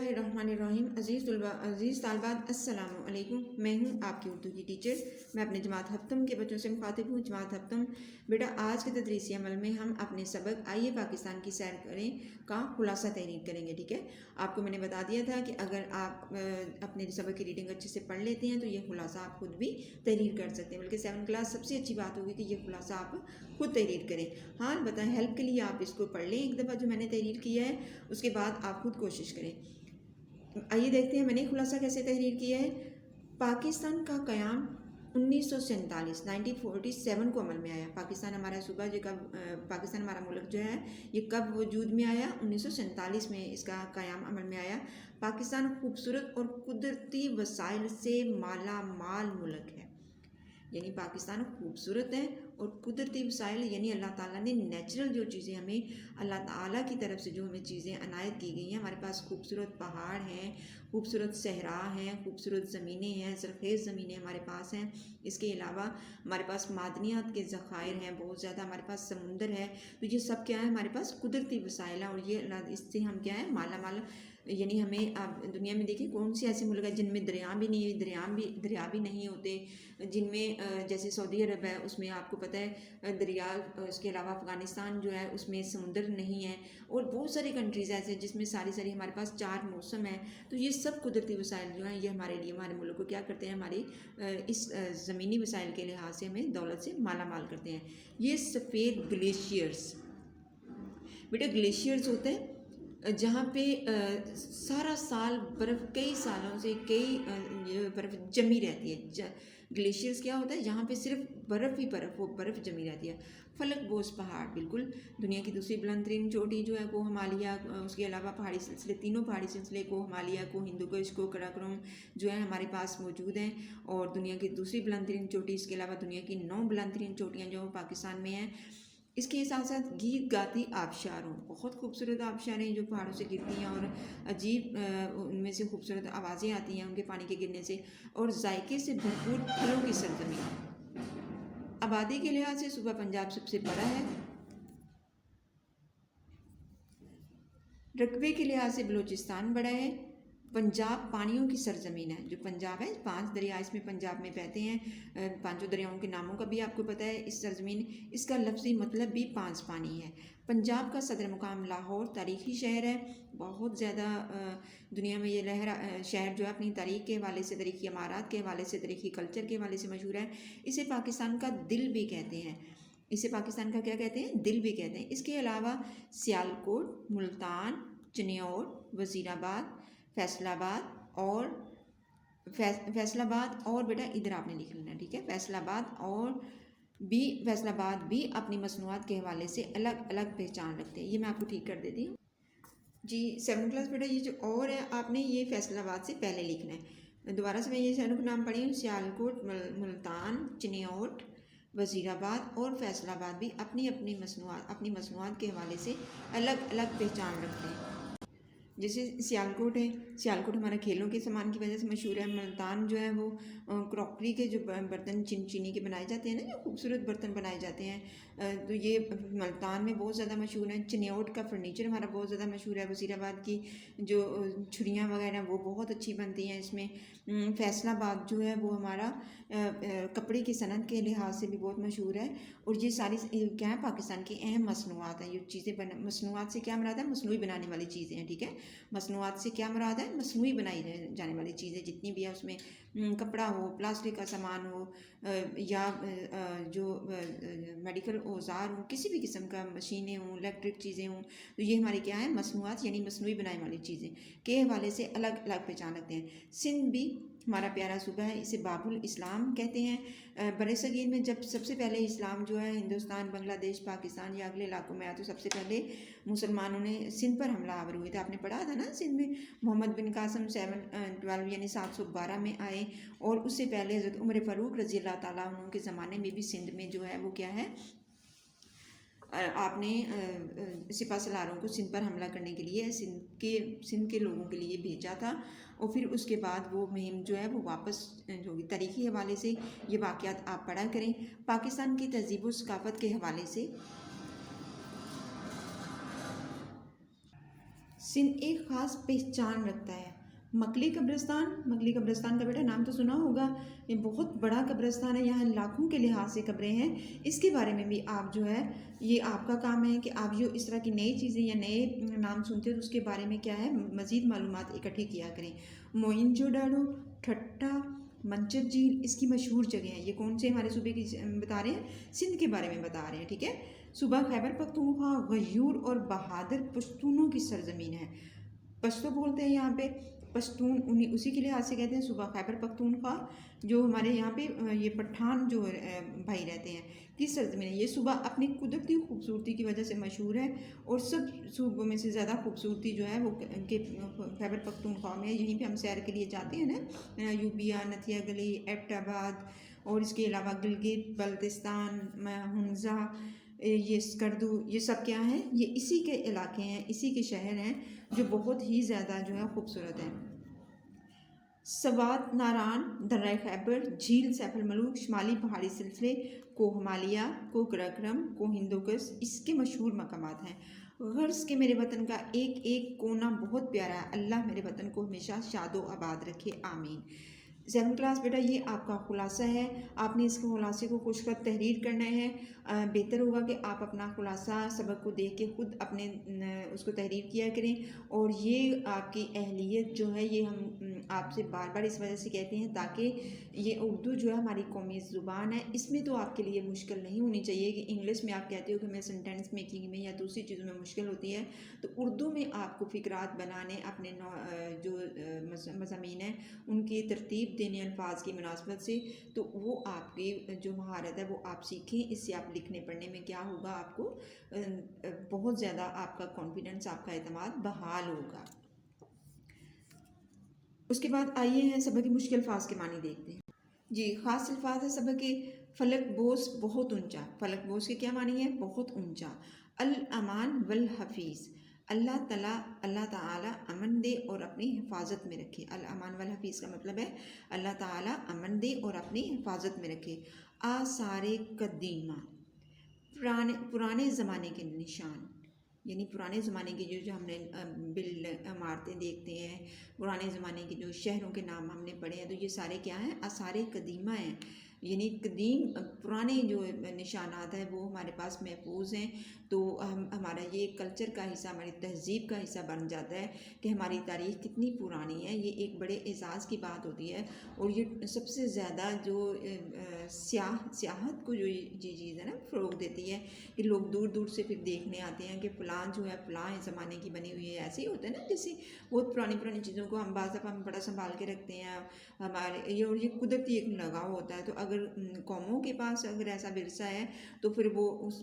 बिस्मिल्लाहिर्रहमानिर्रहीम। अज़ीज़ तालबात अस्सलामु अलैकुम। मैं हूँ आपकी उर्दू की टीचर। मैं अपने जमात हफ्तम के बच्चों से मुखातिब हूँ। जमात हफ्तम बेटा, आज के तदरीसी अमल में हम अपने सबक आइए पाकिस्तान की सैर करें का खुलासा तहरीर करेंगे। ठीक है, आपको मैंने बता दिया था कि अगर आप अपने सबक की रीडिंग अच्छे से पढ़ लेते हैं तो ये खुलासा आप खुद भी तहरीर कर सकते हैं। बल्कि 7th क्लास सबसे अच्छी बात होगी कि ये खुलासा आप खुद तहरीर करें। हाँ बताएं, हेल्प के लिए आप इसको पढ़ लें एक दफ़ा जो मैंने तहरीर किया है, उसके बाद आप खुद कोशिश करें। आइए देखते हैं मैंने खुलासा कैसे तहरीर किया है। पाकिस्तान का क़याम 1947 को अमल में आया। पाकिस्तान हमारा सूबा जो कब पाकिस्तान हमारा मुल्क जो है ये कब वजूद में आया? 1947 में इसका क़याम अमल में आया। पाकिस्तान खूबसूरत और कुदरती वसाइल से माला माल मुल्क है। यानी पाकिस्तान खूबसूरत है और कुदरती वसाइल यानी अल्लाह ताला ने नेचुरल जो चीज़ें हमें अल्लाह ताला की तरफ से जो हमें चीज़ें अनायत की गई हैं, हमारे पास खूबसूरत पहाड़ हैं, खूबसूरत सहरा हैं, खूबसूरत ज़मीनें हैं, सरखेज़ ज़मीनें हमारे पास हैं। इसके अलावा हमारे पास मादनियात के ज़खायर हैं बहुत ज़्यादा, हमारे पास समुंदर है। तो ये सब क्या है? हमारे पास कुदरती वसाइल हैं और ये इससे हम क्या है माला माल। यानी हमें आप दुनिया में देखिए कौन सी ऐसे मुल्क है जिनमें दरिया भी नहीं है, दरिया भी नहीं होते, जिनमें जैसे सऊदी अरब है उसमें आपको पता है दरिया, उसके अलावा अफ़गानिस्तान जो है उसमें समुंदर नहीं है, और बहुत सारी कंट्रीज़ ऐसे जिसमें सारी हमारे पास 4 मौसम है। तो ये सब कुदरती वसाइल जो हैं ये हमारे लिए, हमारे मुल्क को क्या करते हैं, हमारी इस ज़मीनी वसाइल के लिहाज से हमें दौलत से माला माल करते हैं। ये सफ़ेद ग्लेशियर्स, बेटा ग्लेशियर्स होते हैं जहाँ पे सारा साल बर्फ़, कई सालों से बर्फ़ जमी रहती है। ग्लेशियर्स क्या होता है? यहाँ पे सिर्फ बर्फ़ ही बर्फ़, वो बर्फ़ जमी रहती है। फलक बोस पहाड़, बिल्कुल दुनिया की दूसरी बुलंद तरीन चोटी जो है वो हिमालय, उसके अलावा पहाड़ी सिलसिले, तीनों पहाड़ी सिलसिले को, हिमालय को, हिंदू कुश को, कराकोरम जो है हमारे पास मौजूद हैं। और दुनिया की दूसरी बुलंद तरीन चोटी, इसके अलावा दुनिया की 9 बुलंद तरीन चोटियाँ जो पाकिस्तान में हैं। इसके साथ साथ गीत गाती आबशारों, बहुत खूबसूरत आबशारें जो पहाड़ों से गिरती हैं और अजीब उनमें से खूबसूरत आवाज़ें आती हैं उनके पानी के गिरने से, और जायके से भरपूर फलों की सरजमीन। आबादी के लिहाज से सूबा पंजाब सबसे बड़ा है। रकबे के लिहाज से बलूचिस्तान बड़ा है। पंजाब पानियों की सरजमीन है। जो पंजाब है, 5 दरिया इसमें पंजाब में बहते हैं। 5 दरियाओं के नामों का भी आपको पता है। इस सरजमीन, इसका लफ्ज़ी मतलब भी 5 पानी है। पंजाब का सदर मुकाम लाहौर तारीख़ी शहर है। बहुत ज़्यादा दुनिया में ये शहर जो है अपनी तारीख़ के हवाले से, तारीख़ी इमारत के हवाले से, तारीख़ी कल्चर के हवाले से मशहूर है। इसे पाकिस्तान का दिल भी कहते हैं। इसे पाकिस्तान का क्या कहते हैं? दिल भी कहते हैं। इसके अलावा सियालकोट, मुल्तान, चिन्योर, वज़ीराबाद, फैसलाबाद और बेटा इधर आपने लिख लेना, ठीक है। फैसलाबाद भी अपनी मसनूआत के हवाले से अलग अलग पहचान रखते हैं। ये मैं आपको ठीक कर देती हूँ जी। 7th क्लास बेटा, ये जो और है आपने ये फैसलाबाद से पहले लिखना है। दोबारा से मैं ये शहरों के नाम पढ़ी हूँ। सियालकोट, मुल्तान, चिन्योट, वज़ीराबाद और फैसलाबाद भी अपनी मसनूआत के हवाले से अलग अलग पहचान रखते हैं। जैसे सियालकोट है, सियालकोट हमारा खेलों के सामान की वजह से मशहूर है। मुल्तान जो है वो क्रॉकरी के जो बर्तन चीनी के बनाए जाते हैं ना, जो खूबसूरत बर्तन बनाए जाते हैं, तो ये मुल्तान में बहुत ज़्यादा मशहूर है। चिन्योट का फर्नीचर हमारा बहुत ज़्यादा मशहूर है। वज़ीराबाद की जो छुरियाँ वगैरह वो बहुत अच्छी बनती हैं इसमें। फैसलाबाद जो है वो हमारा कपड़े की सनत के लिहाज से भी बहुत मशहूर है। और ये सारी क्या है, पाकिस्तान की अहम मसनूआत हैं। ये चीज़ें मसनूआत से क्या मुराद है? मसनूई बनाने वाली चीज़ें हैं, ठीक है। मसनूआत से क्या मुराद है? मसनूई बनाई जाने वाली चीज़ें जितनी भी है, उसमें कपड़ा हो, प्लास्टिक का सामान हो, या जो मेडिकल औजार हो, किसी भी किस्म का मशीनें हों, इलेक्ट्रिक चीज़ें हों, तो ये हमारी क्या है? मसनूआत यानी मसनूई बनाने वाली चीज़ें के हवाले से अलग अलग पहचान रखते हैं। सिंध भी हमारा प्यारा सूबा है, इसे बाबुल इस्लाम कहते हैं। बरसगीर में जब सबसे पहले इस्लाम जो है हिंदुस्तान, बांग्लादेश, पाकिस्तान या अगले इलाकों में आया, तो सबसे पहले मुसलमानों ने सिंध पर हमलावर हुए थे। आपने पढ़ा था ना, सिंध में मोहम्मद बिन कासम 712 यानी 712 में आए, और उससे पहले हज़रत उमर फ़ारूक रज़ी अल्लाह ताला अन्हु के ज़माने में भी सिंध में जो है वो क्या है, आपने सिपा सलारों को सिंध पर हमला करने के लिए सिंध के लोगों के लिए भेजा था। और फिर उसके बाद वो मुहिम जो है वो वापस होगी। तारीख़ी हवाले से ये वाक़यात आप पढ़ा करें। पाकिस्तान की तहज़ीब व सकाफ़त के हवाले से سندھ ایک خاص پہچان رکھتا ہے۔ مکلی قبرستان کا بیٹا نام تو سنا ہوگا، یہ بہت بڑا قبرستان ہے، یہاں لاکھوں کے لحاظ سے قبریں ہیں۔ اس کے بارے میں بھی آپ جو ہے، یہ آپ کا کام ہے کہ آپ جو اس طرح کی نئی چیزیں یا نئے نام سنتے ہو تو اس کے بارے میں کیا ہے مزید معلومات اکٹھی کیا کریں۔ موئنجو ڈاڑو، ٹھٹھا، منچر جھیل اس کی مشہور جگہ ہیں۔ یہ کون سے ہمارے صوبے کی بتا رہے ہیں؟ سندھ کے بارے میں بتا رہے ہیں، ٹھیک ہے۔ صوبہ خیبر پختونخوا غیور اور بہادر پشتونوں کی سرزمین ہے۔ پشتو بولتے ہیں یہاں پہ، پشتون انہیں اسی کے لحاظ سے کہتے ہیں صوبہ خیبر پختونخوا، جو ہمارے یہاں پہ یہ پٹھان جو بھائی رہتے ہیں کی سرزمین ہے۔ یہ صوبہ اپنی قدرتی خوبصورتی کی وجہ سے مشہور ہے، اور سب صوبوں میں سے زیادہ خوبصورتی جو ہے وہ خیبر پختونخوا میں ہے۔ یہیں پہ ہم سیر کے لیے جاتے ہیں نا، یوبیا، نتھیا گلی، ایبٹ آباد، اور اس کے علاوہ گلگت بلتستان، ہنزا، یہ اسکردو، یہ سب کیا ہیں؟ یہ اسی کے علاقے ہیں، اسی کے شہر ہیں جو بہت ہی زیادہ جو ہے خوبصورت ہیں۔ سوات ناران، درہ خیبر، جھیل سیف الملوک، شمالی پہاڑی سلسلے، کوہ ہمالیہ، کوہ قراقرم، کوہ ہندوکش اس کے مشہور مقامات ہیں۔ غرض کہ میرے وطن کا ایک ایک کونا بہت پیارا ہے، اللہ میرے وطن کو ہمیشہ شاد و آباد رکھے، آمین۔ 7 کلاس بیٹا یہ آپ کا خلاصہ ہے، آپ نے اس کے خلاصے کو خوش خط تحریر کرنا ہے۔ بہتر ہوگا کہ آپ اپنا خلاصہ سبق کو دیکھ کے خود اپنے اس کو تحریر کیا کریں، اور یہ آپ کی اہلیت جو ہے یہ ہم آپ سے بار بار اس وجہ سے کہتے ہیں تاکہ یہ اردو جو ہے ہماری قومی زبان ہے، اس میں تو آپ کے لیے مشکل نہیں ہونی چاہیے کہ انگلش میں آپ کہتے ہو کہ میں سینٹینس میکنگ میں یا دوسری چیزوں میں مشکل ہوتی ہے، تو اردو میں آپ کو فقرات بنانے، اپنے جو مضامین ہیں ان کی ترتیب دینے الفاظ کی مناسبت سے، تو وہ آپ کی جو مہارت ہے وہ آپ سیکھیں۔ اس سے آپ لکھنے پڑھنے میں کیا ہوگا، آپ کو بہت زیادہ آپ کا کانفیڈنس، آپ کا اعتماد بحال ہوگا۔ اس کے بعد آئیے ہیں سبق کے مشکل الفاظ کے معنی دیکھتے ہیں۔ جی، خاص الفاظ ہے سبق کے۔ فلک بوس بہت اونچا، فلک بوس کے کیا معنی ہے؟ بہت اونچا۔ الامان والحفیظ، اللہ تعالیٰ امن دے اور اپنی حفاظت میں رکھے۔ الامان والحفیظ کا مطلب ہے اللہ تعالیٰ امن دے اور اپنی حفاظت میں رکھے۔ آثار قدیمہ، پرانے زمانے کے نشان، یعنی پرانے زمانے کی جو ہم نے عمارتیں دیکھتے ہیں، پرانے زمانے کے جو شہروں کے نام ہم نے پڑھے ہیں، تو یہ سارے کیا ہیں؟ آثار قدیمہ ہیں، یعنی قدیم پرانے جو نشانات ہیں وہ ہمارے پاس محفوظ ہیں۔ تو ہمارا یہ کلچر کا حصہ، ہماری تہذیب کا حصہ بن جاتا ہے کہ ہماری تاریخ کتنی پرانی ہے۔ یہ ایک بڑے اعزاز کی بات ہوتی ہے، اور یہ سب سے زیادہ جو سیاحت کو جو یہ چیز ہے نا فروغ دیتی ہے، کہ لوگ دور دور سے پھر دیکھنے آتے ہیں کہ فلاں جو ہے فلاں زمانے کی بنی ہوئی ہے۔ ایسے ہی ہوتا ہے نا، جیسے بہت پرانی چیزوں کو ہم بعض دفعہ ہم بڑا سنبھال کے رکھتے ہیں ہمارے، یہ قدرتی ایک لگاؤ ہوتا ہے۔ تو اگر قوموں کے پاس اگر ایسا ورثہ ہے تو پھر وہ اس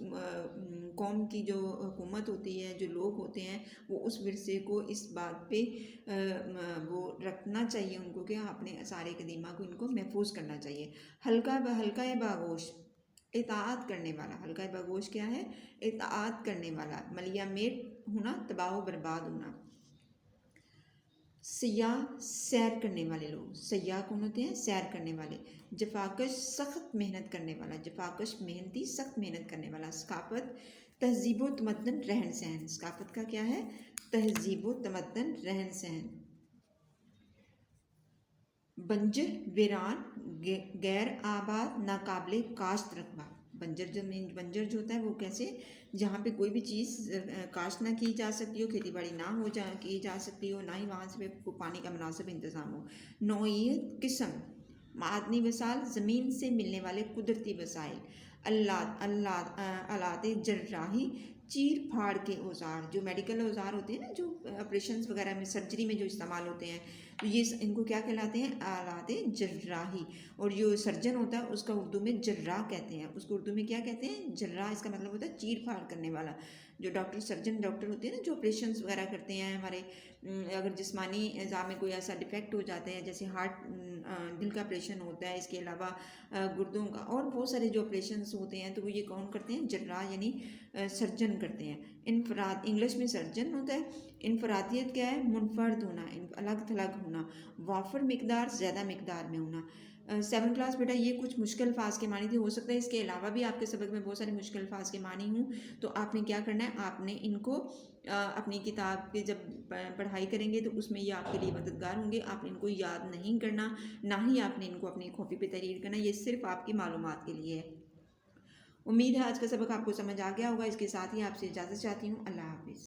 قوم کی جو حکومت ہوتی ہے، جو لوگ ہوتے ہیں، وہ اس ورثے کو اس بات پہ وہ رکھنا چاہیے ان کو کہ اپنے آثار قدیمہ کو ان کو محفوظ کرنا چاہیے۔ حلقہ باگوش، اطاعت کرنے والا۔ حلقہ باگوش کیا ہے؟ اطاعت کرنے والا۔ ملیا میٹ ہونا، تباہ و برباد ہونا۔ سیاح، سیر کرنے والے لوگ۔ سیاح کون ہوتے ہیں؟ سیر کرنے والے۔ جفاکش، سخت محنت کرنے والا۔ جفاکش محنتی، سخت محنت کرنے والا۔ ثقافت، تہذیب و تمدن، رہن سہن۔ ثقافت کا کیا ہے؟ تہذیب و تمدن، رہن سہن۔ بنجر، ویران، غیر آباد، ناقابل کاشت رقبہ۔ بنجر جو ہوتا ہے وہ کیسے؟ جہاں پہ کوئی بھی چیز کاشت نہ کی جا سکتی ہو، کھیتی باڑی نہ کی جا سکتی ہو، نہ ہی وہاں سے پانی کا مناسب انتظام ہو۔ نوعیت، قسم، معدنی وسائل، زمین سے ملنے والے قدرتی وسائل۔ آلات جراحی، چیر پھاڑ کے اوزار، جو میڈیکل اوزار ہوتے ہیں نا، جو آپریشنز وغیرہ میں، سرجری میں جو استعمال ہوتے ہیں، تو یہ ان کو کیا کہلاتے ہیں؟ آلات جراحی۔ اور جو سرجن ہوتا ہے اس کا اردو میں جراح کہتے ہیں، اس کو اردو میں کیا کہتے ہیں؟ جراح۔ اس کا مطلب ہوتا ہے چیر پھاڑ کرنے والا۔ جو سرجن ڈاکٹر ہوتے ہیں نا، جو آپریشنز وغیرہ کرتے ہیں ہمارے، اگر جسمانی اعضاء میں کوئی ایسا ڈیفیکٹ ہو جاتا ہے، جیسے دل کا آپریشن ہوتا ہے، اس کے علاوہ گردوں کا اور بہت سارے جو آپریشنز ہوتے ہیں، تو وہ یہ کون کرتے ہیں؟ جراح، یعنی سرجن کرتے ہیں۔ انفراد، انگلش میں سرجن ہوتا ہے۔ انفرادیت کیا ہے؟ منفرد ہونا، الگ تھلگ ہونا۔ وافر مقدار، زیادہ مقدار میں ہونا۔ 7 کلاس بیٹا یہ کچھ مشکل الفاظ کے معنی تھے، ہو سکتا ہے اس کے علاوہ بھی آپ کے سبق میں بہت سارے مشکل الفاظ کے معنی ہوں، تو آپ نے کیا کرنا ہے؟ آپ نے ان کو اپنی کتاب کے جب پڑھائی کریں گے تو اس میں یہ آپ کے لیے مددگار ہوں گے. آپ نے ان کو یاد نہیں کرنا، نہ ہی آپ نے ان کو اپنی کاپی پہ تحریر کرنا، یہ صرف آپ کی معلومات کے لیے ہے. امید ہے آج کا سبق آپ کو سمجھ آ گیا ہوگا. اس کے ساتھ ہی آپ سے اجازت چاہتی ہوں. اللہ حافظ.